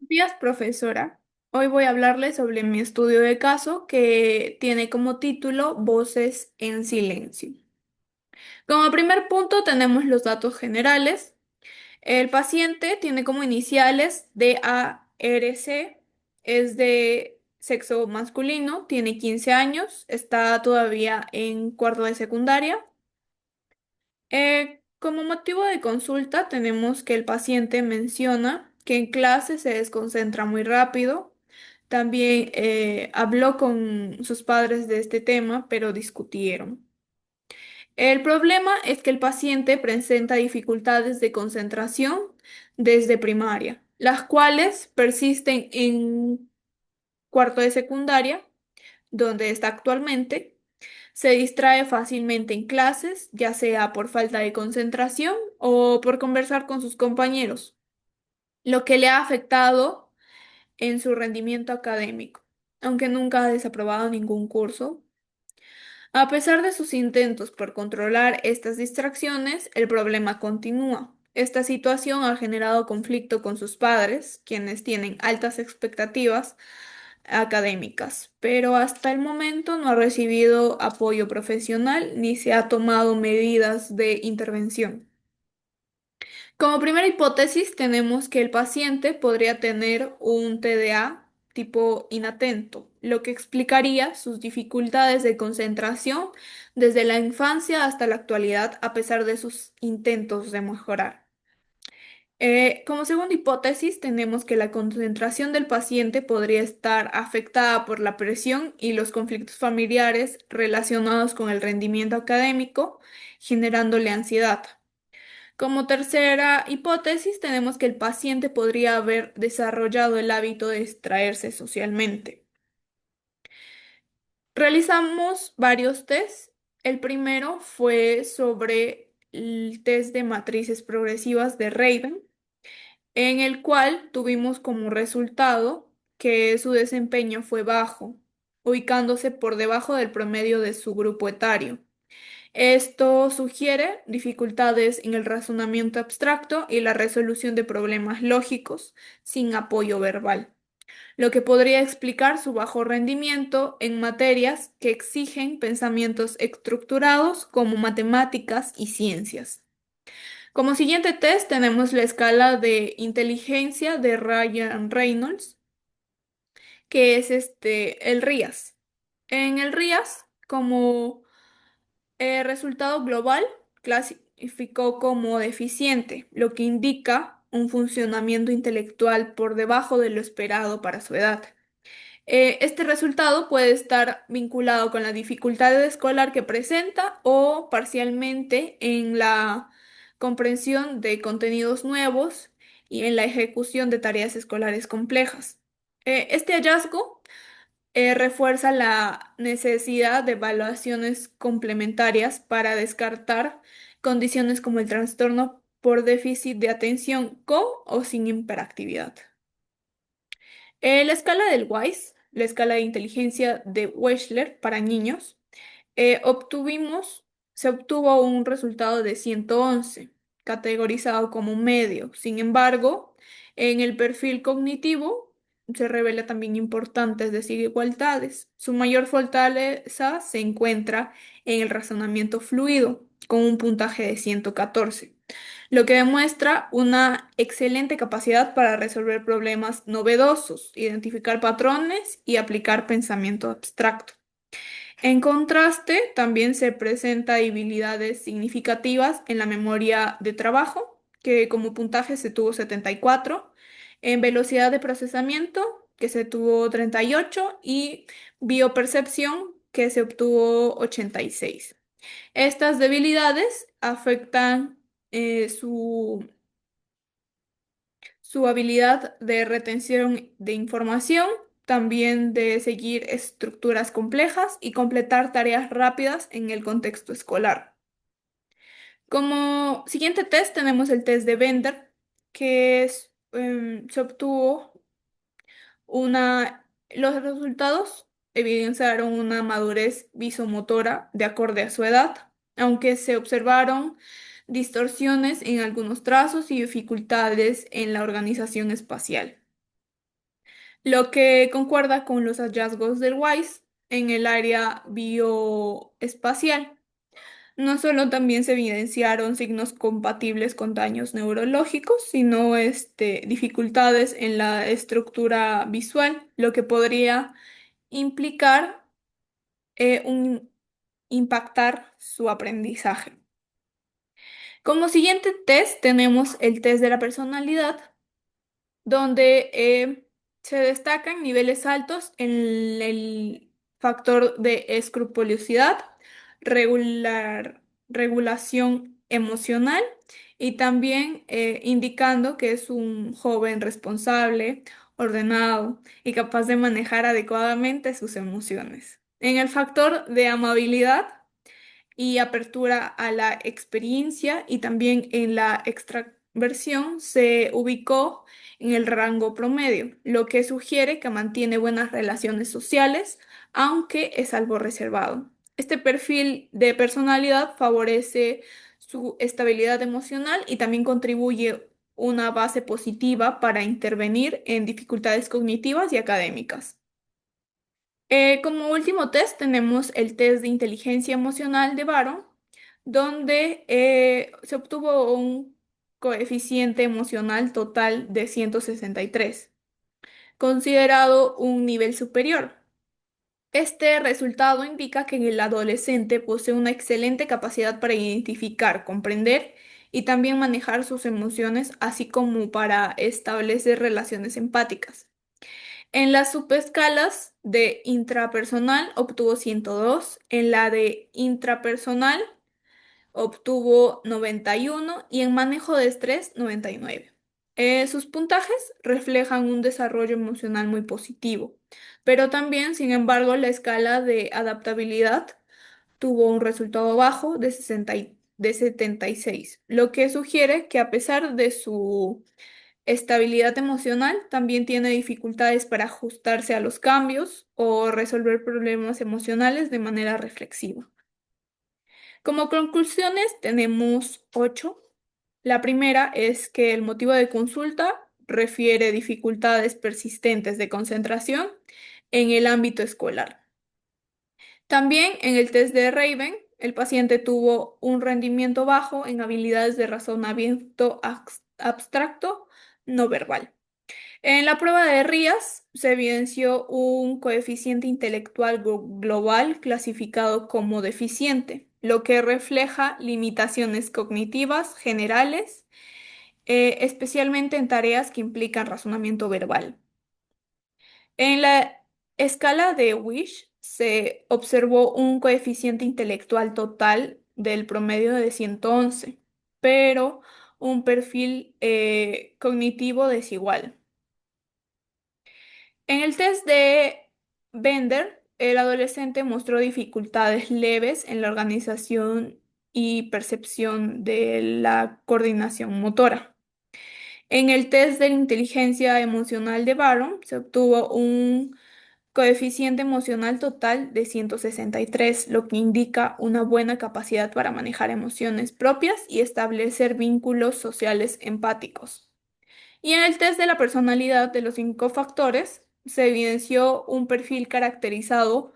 Días, profesora. Hoy voy a hablarles sobre mi estudio de caso que tiene como título Voces en Silencio. Como primer punto tenemos los datos generales. El paciente tiene como iniciales DARC, es de sexo masculino, tiene 15 años, está todavía en cuarto de secundaria. Como motivo de consulta tenemos que el paciente menciona que en clase se desconcentra muy rápido. También habló con sus padres de este tema, pero discutieron. El problema es que el paciente presenta dificultades de concentración desde primaria, las cuales persisten en cuarto de secundaria, donde está actualmente. Se distrae fácilmente en clases, ya sea por falta de concentración o por conversar con sus compañeros, lo que le ha afectado en su rendimiento académico, aunque nunca ha desaprobado ningún curso. A pesar de sus intentos por controlar estas distracciones, el problema continúa. Esta situación ha generado conflicto con sus padres, quienes tienen altas expectativas académicas, pero hasta el momento no ha recibido apoyo profesional ni se ha tomado medidas de intervención. Como primera hipótesis, tenemos que el paciente podría tener un TDA tipo inatento, lo que explicaría sus dificultades de concentración desde la infancia hasta la actualidad, a pesar de sus intentos de mejorar. Como segunda hipótesis, tenemos que la concentración del paciente podría estar afectada por la presión y los conflictos familiares relacionados con el rendimiento académico, generándole ansiedad. Como tercera hipótesis, tenemos que el paciente podría haber desarrollado el hábito de distraerse socialmente. Realizamos varios tests. El primero fue sobre el test de matrices progresivas de Raven, en el cual tuvimos como resultado que su desempeño fue bajo, ubicándose por debajo del promedio de su grupo etario. Esto sugiere dificultades en el razonamiento abstracto y la resolución de problemas lógicos sin apoyo verbal, lo que podría explicar su bajo rendimiento en materias que exigen pensamientos estructurados como matemáticas y ciencias. Como siguiente test tenemos la escala de inteligencia de Ryan Reynolds, que es el RIAS. En el RIAS, como resultado global, clasificó como deficiente, lo que indica un funcionamiento intelectual por debajo de lo esperado para su edad. Este resultado puede estar vinculado con la dificultad escolar que presenta o parcialmente en la comprensión de contenidos nuevos y en la ejecución de tareas escolares complejas. Este hallazgo refuerza la necesidad de evaluaciones complementarias para descartar condiciones como el trastorno por déficit de atención con o sin hiperactividad. La escala del WISE, la escala de inteligencia de Wechsler para niños, eh, obtuvimos, se obtuvo un resultado de 111, categorizado como medio. Sin embargo, en el perfil cognitivo se revela también importantes desigualdades. Su mayor fortaleza se encuentra en el razonamiento fluido, con un puntaje de 114, lo que demuestra una excelente capacidad para resolver problemas novedosos, identificar patrones y aplicar pensamiento abstracto. En contraste, también se presenta debilidades significativas en la memoria de trabajo, que como puntaje se tuvo 74, en velocidad de procesamiento, que se tuvo 38, y biopercepción, que se obtuvo 86. Estas debilidades afectan su habilidad de retención de información, también de seguir estructuras complejas y completar tareas rápidas en el contexto escolar. Como siguiente test tenemos el test de Bender, se obtuvo los resultados evidenciaron una madurez visomotora de acorde a su edad, aunque se observaron distorsiones en algunos trazos y dificultades en la organización espacial. lo que concuerda con los hallazgos del WISE en el área bioespacial. No solo también se evidenciaron signos compatibles con daños neurológicos, sino dificultades en la estructura visual, lo que podría implicar impactar su aprendizaje. Como siguiente test tenemos el test de la personalidad, donde se destacan niveles altos en el factor de escrupulosidad, regulación emocional y también indicando que es un joven responsable, ordenado y capaz de manejar adecuadamente sus emociones. En el factor de amabilidad, y apertura a la experiencia y también en la extraversión se ubicó en el rango promedio, lo que sugiere que mantiene buenas relaciones sociales, aunque es algo reservado. Este perfil de personalidad favorece su estabilidad emocional y también contribuye una base positiva para intervenir en dificultades cognitivas y académicas. Como último test tenemos el test de inteligencia emocional de Barron, donde se obtuvo un coeficiente emocional total de 163, considerado un nivel superior. Este resultado indica que el adolescente posee una excelente capacidad para identificar, comprender y también manejar sus emociones, así como para establecer relaciones empáticas. En las subescalas de intrapersonal obtuvo 102, en la de intrapersonal obtuvo 91 y en manejo de estrés 99. Sus puntajes reflejan un desarrollo emocional muy positivo, pero también, sin embargo, la escala de adaptabilidad tuvo un resultado bajo de 76, lo que sugiere que a pesar de su estabilidad emocional, también tiene dificultades para ajustarse a los cambios o resolver problemas emocionales de manera reflexiva. Como conclusiones tenemos 8. La primera es que el motivo de consulta refiere dificultades persistentes de concentración en el ámbito escolar. También en el test de Raven, el paciente tuvo un rendimiento bajo en habilidades de razonamiento abstracto no verbal. En la prueba de Rías se evidenció un coeficiente intelectual global clasificado como deficiente, lo que refleja limitaciones cognitivas generales, especialmente en tareas que implican razonamiento verbal. En la escala de Wish se observó un coeficiente intelectual total del promedio de 111, pero un perfil cognitivo desigual. En el test de Bender, el adolescente mostró dificultades leves en la organización y percepción de la coordinación motora. En el test de la inteligencia emocional de Barron se obtuvo un coeficiente emocional total de 163, lo que indica una buena capacidad para manejar emociones propias y establecer vínculos sociales empáticos. Y en el test de la personalidad de los 5 factores se evidenció un perfil caracterizado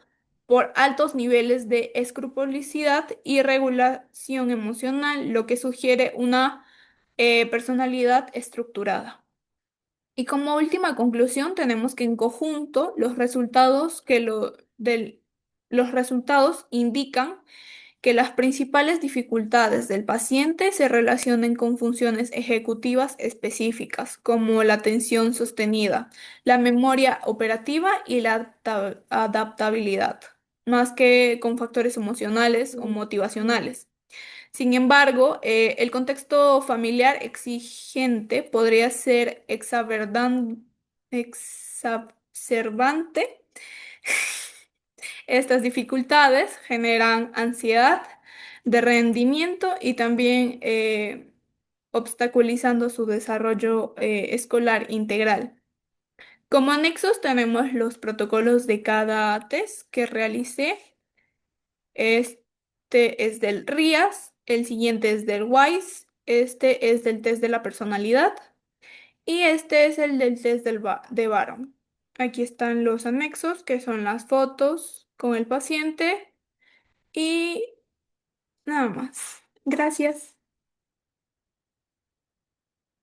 por altos niveles de escrupulosidad y regulación emocional, lo que sugiere una personalidad estructurada. Y como última conclusión, tenemos que en conjunto los resultados indican que las principales dificultades del paciente se relacionen con funciones ejecutivas específicas, como la atención sostenida, la memoria operativa y la adaptabilidad, más que con factores emocionales o motivacionales. Sin embargo, el contexto familiar exigente podría ser exacerbante. Estas dificultades generan ansiedad de rendimiento y también obstaculizando su desarrollo escolar integral. Como anexos tenemos los protocolos de cada test que realicé. Este es del RIAS, el siguiente es del WISE, este es del test de la personalidad y este es el del test de Barron. Aquí están los anexos, que son las fotos con el paciente y nada más. Gracias.